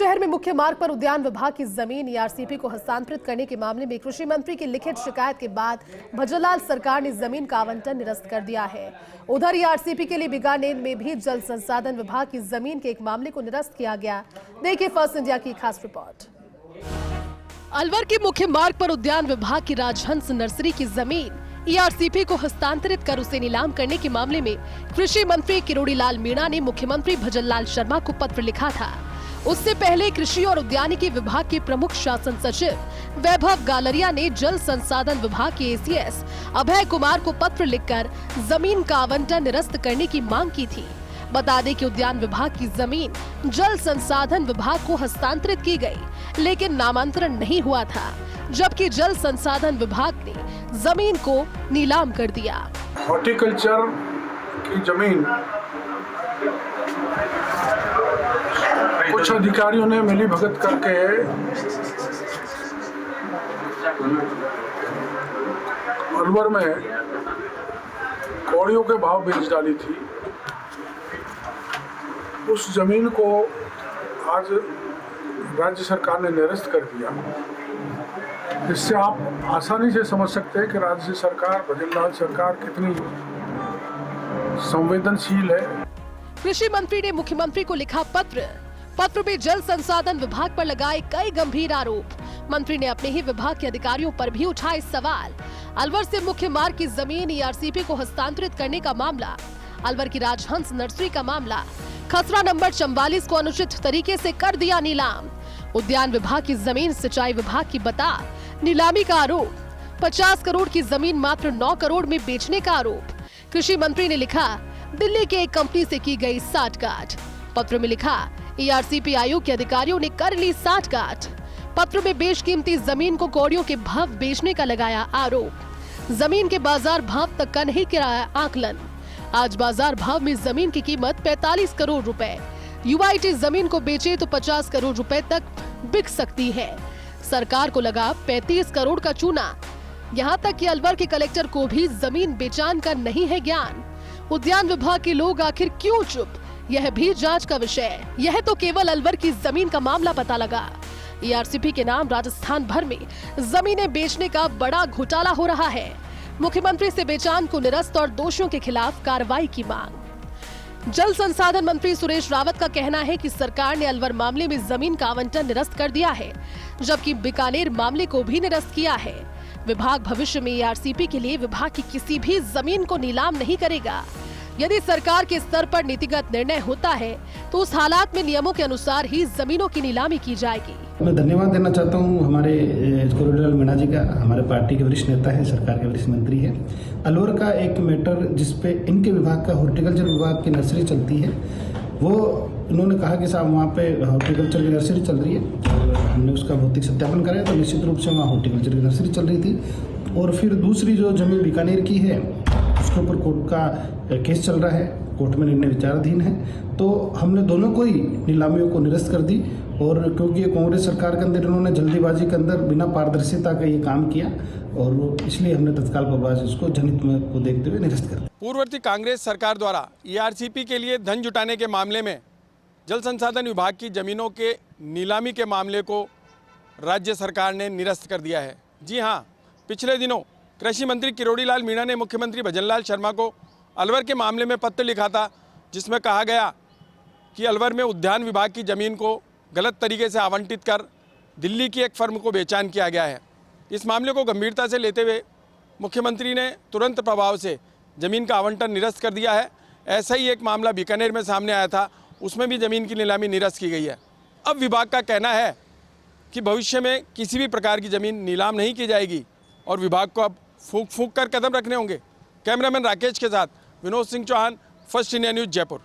शहर में मुख्य मार्ग पर उद्यान विभाग की जमीन ईआरसीपी को हस्तांतरित करने के मामले में कृषि मंत्री की लिखित शिकायत के बाद भजनलाल सरकार ने जमीन का आवंटन निरस्त कर दिया है। उधर ईआरसीपी के लिए बीकानेर में भी जल संसाधन विभाग की जमीन के एक मामले को निरस्त किया गया। देखिए फर्स्ट इंडिया की खास रिपोर्ट। अलवर के मुख्य मार्ग पर उद्यान विभाग की राजहंस नर्सरी की जमीन ईआरसीपी को हस्तांतरित कर उसे नीलाम करने के मामले में कृषि मंत्री किरोड़ी लाल मीणा ने मुख्यमंत्री भजनलाल शर्मा को पत्र लिखा था। उससे पहले कृषि और उद्यानिकी विभाग के प्रमुख शासन सचिव वैभव गालरिया ने जल संसाधन विभाग के एसीएस अभय कुमार को पत्र लिखकर जमीन का आवंटन निरस्त करने की मांग की थी। बता दें कि उद्यान विभाग की जमीन जल संसाधन विभाग को हस्तांतरित की गई, लेकिन नामांतरण नहीं हुआ था, जबकि जल संसाधन विभाग ने जमीन को नीलाम कर दिया। हॉर्टिकल्चर की जमीन कुछ अधिकारियों ने मिली भगत करके अलवर में कौड़ियों के भाव बेच डाली थी। उस जमीन को आज राज्य सरकार ने निरस्त कर दिया। इससे आप आसानी से समझ सकते हैं कि राज्य सरकार, भजनलाल सरकार कितनी संवेदनशील है। कृषि मंत्री ने मुख्यमंत्री को लिखा पत्र में जल संसाधन विभाग पर लगाए कई गंभीर आरोप। मंत्री ने अपने ही विभाग के अधिकारियों पर भी उठाए सवाल। अलवर से मुख्य मार्ग की जमीन ईआरसीपी को हस्तांतरित करने का मामला, अलवर की राजहंस नर्सरी का मामला, खसरा नंबर 44 को अनुचित तरीके से कर दिया नीलाम, उद्यान विभाग की जमीन सिंचाई विभाग की बता नीलामी का आरोप, 50 करोड़ की जमीन मात्र 9 करोड़ में बेचने का आरोप। कृषि मंत्री ने लिखा, दिल्ली के एक कंपनी से की गई साठगांठ। पत्र में लिखा, ईआरसीपी आयोग के अधिकारियों ने कर ली साठगांठ। पत्र में बेशकीमती जमीन को कौड़ियों के भाव बेचने का लगाया आरोप। जमीन के बाजार भाव तक का नहीं कराया आकलन। आज बाजार भाव में जमीन की कीमत 45 करोड़ रुपए। यूआईटी जमीन को बेचे तो 50 करोड़ रुपए तक बिक सकती है। सरकार को लगा 35 करोड़ का चूना। यहाँ तक कि अलवर के कलेक्टर को भी जमीन बेचान का नहीं है ज्ञान। उद्यान विभाग के लोग आखिर क्यों चुप, यह भी जांच का विषय। यह तो केवल अलवर की जमीन का मामला पता लगा। ईआरसीपी के नाम राजस्थान भर में जमीनें बेचने का बड़ा घोटाला हो रहा है। मुख्यमंत्री से बेचान को निरस्त और दोषियों के खिलाफ कार्रवाई की मांग। जल संसाधन मंत्री सुरेश रावत का कहना है कि सरकार ने अलवर मामले में जमीन का आवंटन निरस्त कर दिया है, जबकि बीकानेर मामले को भी निरस्त किया है। विभाग भविष्य में ईआरसीपी के लिए विभाग की किसी भी जमीन को नीलाम नहीं करेगा। यदि सरकार के स्तर पर नीतिगत निर्णय होता है तो उस हालात में नियमों के अनुसार ही जमीनों की नीलामी की जाएगी। मैं धन्यवाद देना चाहता हूं हमारे किरोड़ी लाल मीणा जी का। हमारे पार्टी के वरिष्ठ नेता है, सरकार के वरिष्ठ मंत्री है। अलवर का एक मैटर जिसपे इनके विभाग का हॉर्टिकल्चर विभाग की नर्सरी चलती है, वो उन्होंने कहा कि साहब वहाँ पे हॉर्टिकल्चर की नर्सरी चल रही है। और हमने उसका भौतिक सत्यापन कराया तो निश्चित रूप से वहाँ हॉर्टिकल्चर की नर्सरी चल रही थी। और फिर दूसरी जो जमीन बीकानेर की है, उसके ऊपर कोर्ट का केस चल रहा है, कोर्ट में निर्णय विचाराधीन है। तो हमने दोनों को ही नीलामियों को निरस्त कर दी। और क्योंकि ये कांग्रेस सरकार के अंदर इन्होंने जल्दीबाजी के अंदर बिना पारदर्शिता का ये काम किया, और इसलिए हमने तत्काल प्रभाव इसको जनहित में को देखते हुए निरस्त कर दिया। पूर्ववर्ती कांग्रेस सरकार द्वारा ईआरसीपी के लिए धन जुटाने के मामले में जल संसाधन विभाग की जमीनों के नीलामी के मामले को राज्य सरकार ने निरस्त कर दिया है। जी हाँ, पिछले दिनों कृषि मंत्री किरोड़ी लाल मीणा ने मुख्यमंत्री भजनलाल शर्मा को अलवर के मामले में पत्र लिखा था, जिसमें कहा गया कि अलवर में उद्यान विभाग की ज़मीन को गलत तरीके से आवंटित कर दिल्ली की एक फर्म को बेचान किया गया है। इस मामले को गंभीरता से लेते हुए मुख्यमंत्री ने तुरंत प्रभाव से ज़मीन का आवंटन निरस्त कर दिया है। ऐसा ही एक मामला बीकानेर में सामने आया था, उसमें भी ज़मीन की नीलामी निरस्त की गई है। अब विभाग का कहना है कि भविष्य में किसी भी प्रकार की ज़मीन नीलाम नहीं की जाएगी और विभाग को अब फूंक कर कदम रखने होंगे। कैमरामैन राकेश के साथ Vinod Singh Chauhan, first India news, Jaipur.